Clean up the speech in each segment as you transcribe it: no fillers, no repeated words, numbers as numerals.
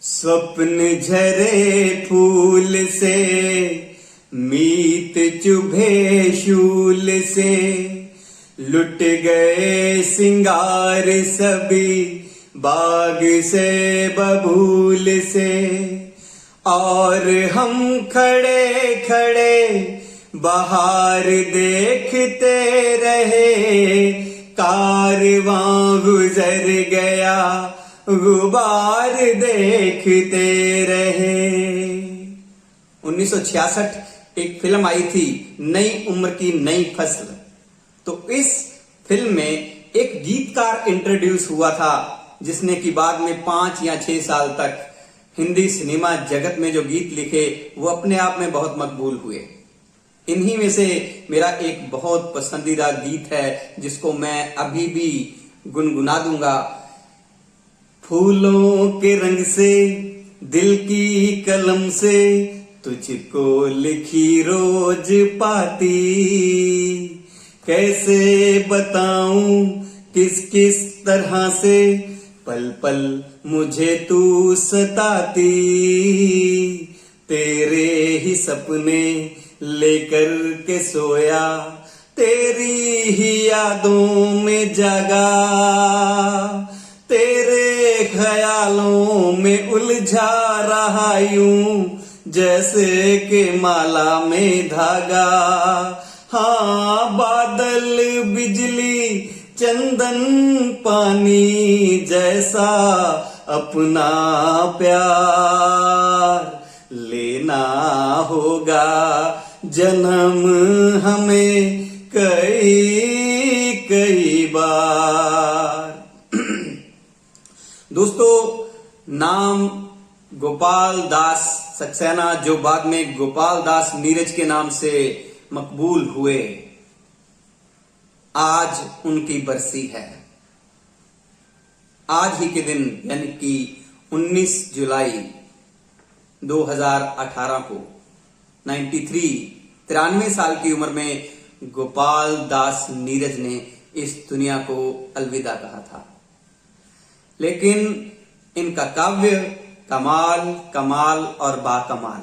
स्वप्न झरे फूल से, मीत चुभे शूल से, लुट गए सिंगार सभी बाग से बबूल से। और हम खड़े खड़े बाहर देखते रहे, कारवां गुजर गया गुबार देखते रहे। 1966 एक फिल्म आई थी नई उम्र की नई फसल। तो इस फिल्म में एक गीतकार इंट्रोड्यूस हुआ था, जिसने कि बाद में 5 या 6 साल तक हिंदी सिनेमा जगत में जो गीत लिखे वो अपने आप में बहुत मकबूल हुए। इन्हीं में से मेरा एक बहुत पसंदीदा गीत है जिसको मैं अभी भी गुनगुना दूंगा। फूलों के रंग से, दिल की कलम से, तुझको लिखी रोज पाती, कैसे बताऊं किस किस तरह से, पल पल मुझे तू सताती। तेरे ही सपने लेकर के सोया, तेरी ही यादों में जागा, तेरे ख्यालों में उलझा रहा यूं जैसे के माला में धागा। हाँ, बादल बिजली चंदन पानी जैसा अपना प्यार लेना होगा जन्म हमें कई कई बार। दोस्तों, नाम गोपाल दास सक्सेना, जो बाद में गोपाल दास नीरज के नाम से मकबूल हुए, आज उनकी बरसी है। आज ही के दिन यानी कि 19 जुलाई 2018 को 93 साल की उम्र में गोपाल दास नीरज ने इस दुनिया को अलविदा कहा था। लेकिन इनका काव्य कमाल कमाल और बाकमाल।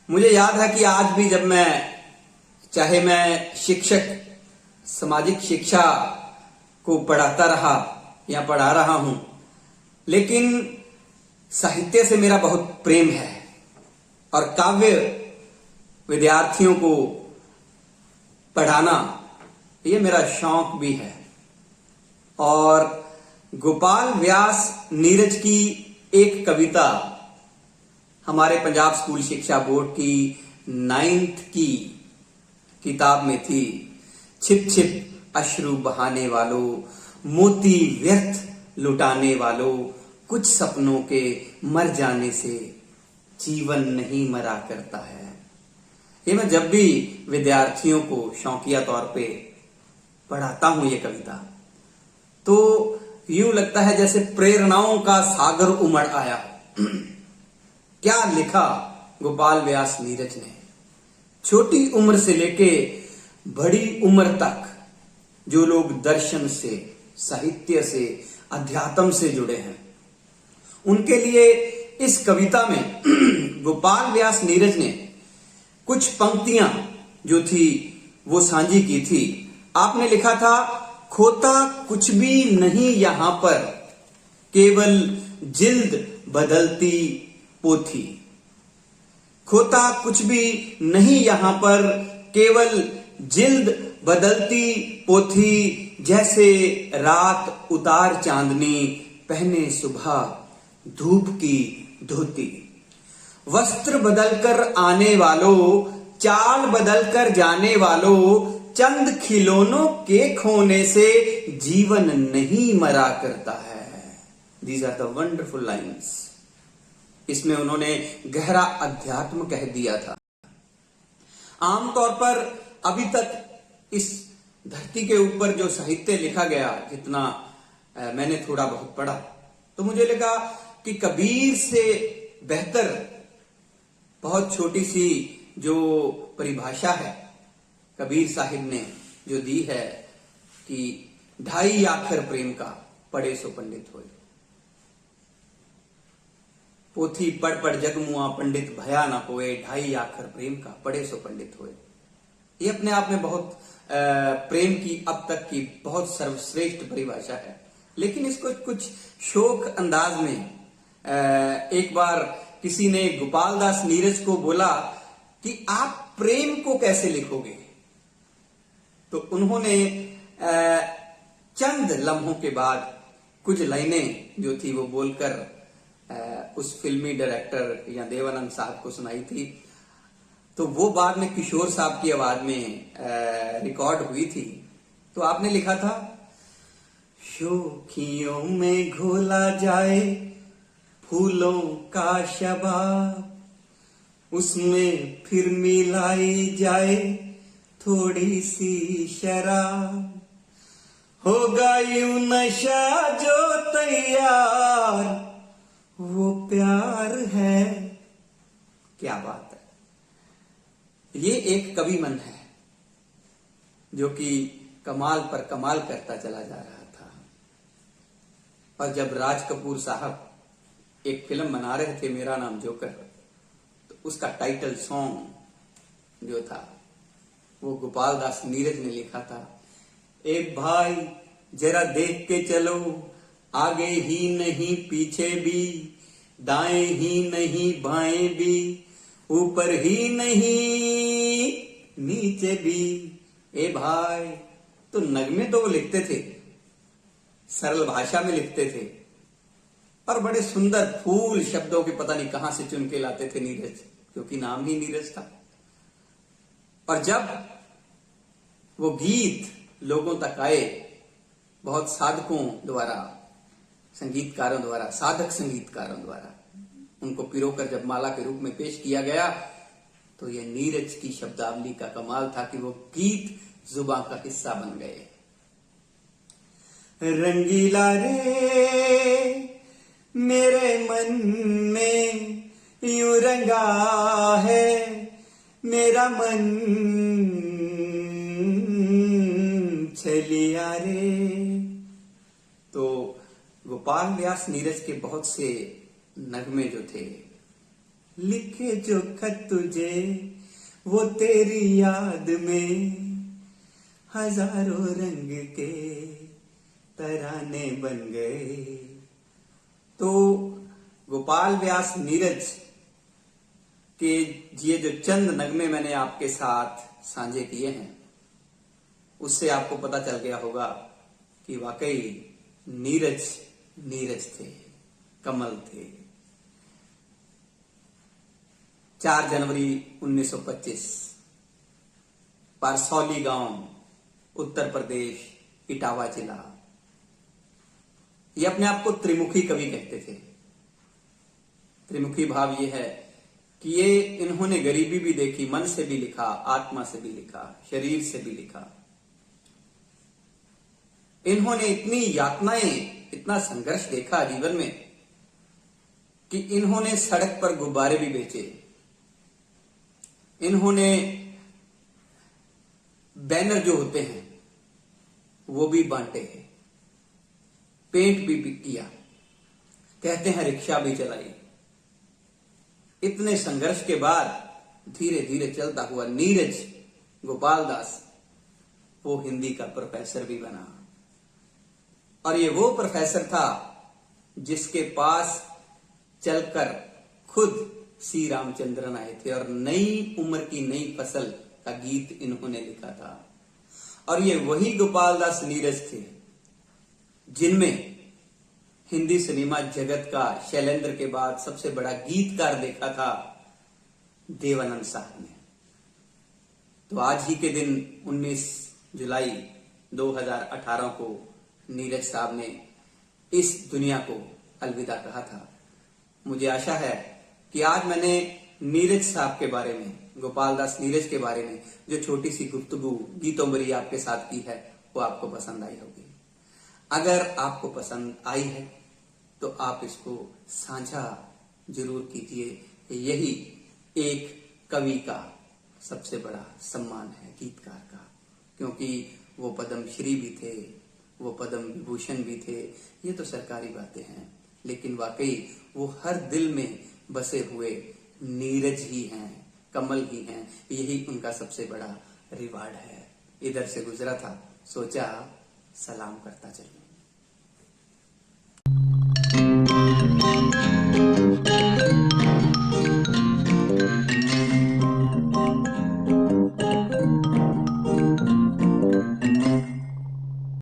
मुझे याद है कि आज भी जब चाहे मैं शिक्षक सामाजिक शिक्षा को पढ़ाता रहा या पढ़ा रहा हूं, लेकिन साहित्य से मेरा बहुत प्रेम है और काव्य विद्यार्थियों को पढ़ाना ये मेरा शौक भी है। और गोपाल व्यास नीरज की एक कविता हमारे पंजाब स्कूल शिक्षा बोर्ड की 9th की किताब में थी। छिप छिप अश्रु बहाने वालों, मोती व्यर्थ लुटाने वालों, कुछ सपनों के मर जाने से जीवन नहीं मरा करता है। ये मैं जब भी विद्यार्थियों को शौकिया तौर पे पढ़ाता हूं ये कविता, तो यूं लगता है जैसे प्रेरणाओं का सागर उमड़ आया। क्या लिखा गोपाल व्यास नीरज ने। छोटी उम्र से लेके बड़ी उम्र तक जो लोग दर्शन से, साहित्य से, अध्यात्म से जुड़े हैं, उनके लिए इस कविता में गोपाल व्यास नीरज ने कुछ पंक्तियां जो थी वो साझी की थी। आपने लिखा था, खोता कुछ भी नहीं यहां पर, केवल जिल्द बदलती पोथी। खोता कुछ भी नहीं यहां पर, केवल जिल्द बदलती पोथी, जैसे रात उतार चांदनी, पहने सुबह धूप की धोती। वस्त्र बदलकर आने वालों, चाल बदलकर जाने वालों, चंद खिलौनों के खोने से जीवन नहीं मरा करता है। These are the wonderful lines. इसमें उन्होंने गहरा अध्यात्म कह दिया था। आमतौर पर अभी तक इस धरती के ऊपर जो साहित्य लिखा गया, जितना मैंने थोड़ा बहुत पढ़ा, तो मुझे लगा कि कबीर से बेहतर बहुत छोटी सी जो परिभाषा है कबीर साहिब ने जो दी है कि 2.5 आखर प्रेम का, पढ़े सो पंडित होए। पोथी पढ़ पढ़ जग मुआ पंडित भया न होए, ढाई आखर प्रेम का पढ़े सो पंडित होए। ये अपने आप में बहुत प्रेम की अब तक की बहुत सर्वश्रेष्ठ परिभाषा है। लेकिन इसको कुछ शोक अंदाज में एक बार किसी ने गोपाल दास नीरज को बोला कि आप प्रेम को कैसे लिखोगे, तो उन्होंने चंद लम्हों के बाद कुछ लाइनें जो थी वो बोलकर उस फिल्मी डायरेक्टर या देवानंद साहब को सुनाई थी। तो वो बाद में किशोर साहब की आवाज में रिकॉर्ड हुई थी। तो आपने लिखा था, शोखियों में घोला जाए फूलों का शबाब, उसमें फिर मिलाई जाए थोड़ी सी शराब, होगा यूं नशा जो तैयार, वो प्यार है। क्या बात है। ये एक कवि मन है जो कि कमाल पर कमाल करता चला जा रहा था। और जब राज कपूर साहब एक फिल्म बना रहे थे मेरा नाम जोकर, तो उसका टाइटल सॉन्ग जो था वो गोपाल दास नीरज ने लिखा था। ए भाई जरा देख के चलो, आगे ही नहीं पीछे भी, दाएं ही नहीं बाएं भी, ऊपर ही नहीं नीचे भी। ए भाई, तो नगमे तो वो लिखते थे, सरल भाषा में लिखते थे, और बड़े सुंदर फूल शब्दों के पता नहीं कहां से चुन के लाते थे नीरज, क्योंकि नाम ही नीरज था। और जब वो गीत लोगों तक आए, बहुत साधकों द्वारा, संगीतकारों द्वारा, साधक संगीतकारों द्वारा उनको पिरोकर जब माला के रूप में पेश किया गया, तो ये नीरज की शब्दावली का कमाल था कि वो गीत जुबान का हिस्सा बन गए। रंगीला रे मेरे मन में यूं रंगा है मेरा मन, छलिया रे। तो गोपाल व्यास नीरज के बहुत से नगमे जो थे, लिखे जो खत तुझे वो तेरी याद में, हजारों रंग के तराने बन गए। तो गोपाल व्यास नीरज के ये जो चंद नगमे मैंने आपके साथ साझे किए हैं, उससे आपको पता चल गया होगा कि वाकई नीरज नीरज थे, कमल थे। 4 जनवरी 1925 पारसौली गांव, उत्तर प्रदेश, इटावा जिला। ये अपने आप को त्रिमुखी कवि कहते थे। त्रिमुखी भाव ये है कि ये इन्होंने गरीबी भी देखी, मन से भी लिखा, आत्मा से भी लिखा, शरीर से भी लिखा। इन्होंने इतनी यातनाएं, इतना संघर्ष देखा जीवन में कि इन्होंने सड़क पर गुब्बारे भी बेचे, इन्होंने बैनर जो होते हैं वो भी बांटे, पेंट भी किया, कहते हैं रिक्शा भी चलाई। इतने संघर्ष के बाद धीरे धीरे चलता हुआ नीरज गोपाल दास वो हिंदी का प्रोफेसर भी बना। और ये वो प्रोफेसर था जिसके पास चलकर खुद सी रामचंद्रन आए थे और नई उम्र की नई फसल का गीत इन्होंने लिखा था। और ये वही गोपाल दास नीरज थे जिनमें हिंदी सिनेमा जगत का शैलेंद्र के बाद सबसे बड़ा गीतकार देखा था देवानंद साहब ने। तो आज ही के दिन 19 जुलाई 2018 को नीरज साहब ने इस दुनिया को अलविदा कहा था। मुझे आशा है कि आज मैंने नीरज साहब के बारे में, गोपाल दास नीरज के बारे में जो छोटी सी गुफ्तगू गीतोंबरी आपके साथ की है वो आपको पसंद आई होगी। अगर आपको पसंद आई है तो आप इसको साझा जरूर कीजिए। यही एक कवि का सबसे बड़ा सम्मान है, गीतकार का, क्योंकि वो पद्म श्री भी थे, वो पद्म विभूषण भी थे। ये तो सरकारी बातें हैं, लेकिन वाकई वो हर दिल में बसे हुए नीरज ही हैं, कमल ही हैं। यही उनका सबसे बड़ा रिवार्ड है। इधर से गुजरा था, सोचा सलाम करता चलूं।